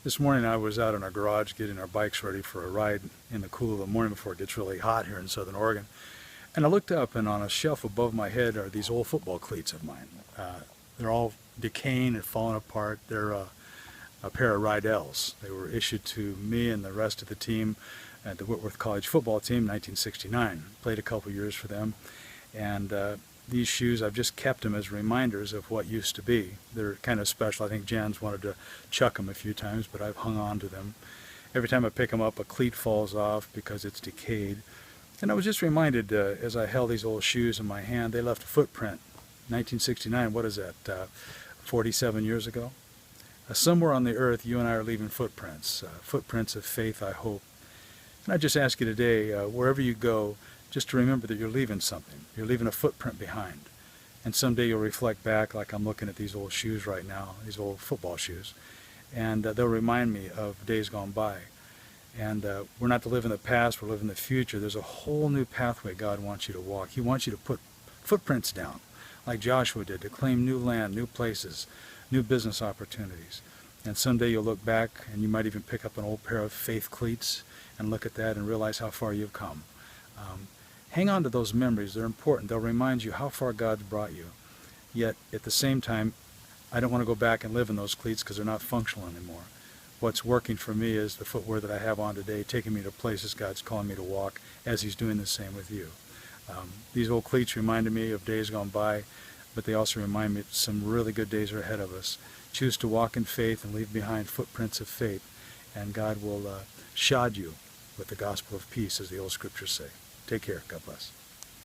This morning I was out in our garage getting our bikes ready for a ride in the cool of the morning before it gets really hot here in Southern Oregon. And I looked up, and on a shelf above my head are these old football cleats of mine. They're all decaying and falling apart. They're a pair of Rydell's. They were issued to me and the rest of the team at the Whitworth College football team in 1969. Played a couple years for them. And these shoes, I've just kept them as reminders of what used to be. They're kind of special. I think Jan's wanted to chuck them a few times, but I've hung on to them. Every time I pick them up, a cleat falls off because it's decayed. And I was just reminded, as I held these old shoes in my hand, they left a footprint. 1969, what is that, 47 years ago? Somewhere on the earth, you and I are leaving footprints, footprints of faith, I hope. And I just ask you today, wherever you go, just to remember that you're leaving something. You're leaving a footprint behind. And someday you'll reflect back, like I'm looking at these old shoes right now, these old football shoes, and they'll remind me of days gone by. And we're not to live in the past, we're living in the future. There's a whole new pathway God wants you to walk. He wants you to put footprints down, like Joshua did, to claim new land, new places, new business opportunities. And someday you'll look back, and you might even pick up an old pair of faith cleats and look at that and realize how far you've come. Hang on to those memories. They're important. They'll remind you how far God's brought you. Yet, at the same time, I don't want to go back and live in those cleats because they're not functional anymore. What's working for me is the footwear that I have on today, taking me to places God's calling me to walk, as He's doing the same with you. These old cleats reminded me of days gone by, but they also remind me that some really good days are ahead of us. Choose to walk in faith and leave behind footprints of faith, and God will shod you with the gospel of peace, as the old scriptures say. Take care. God bless.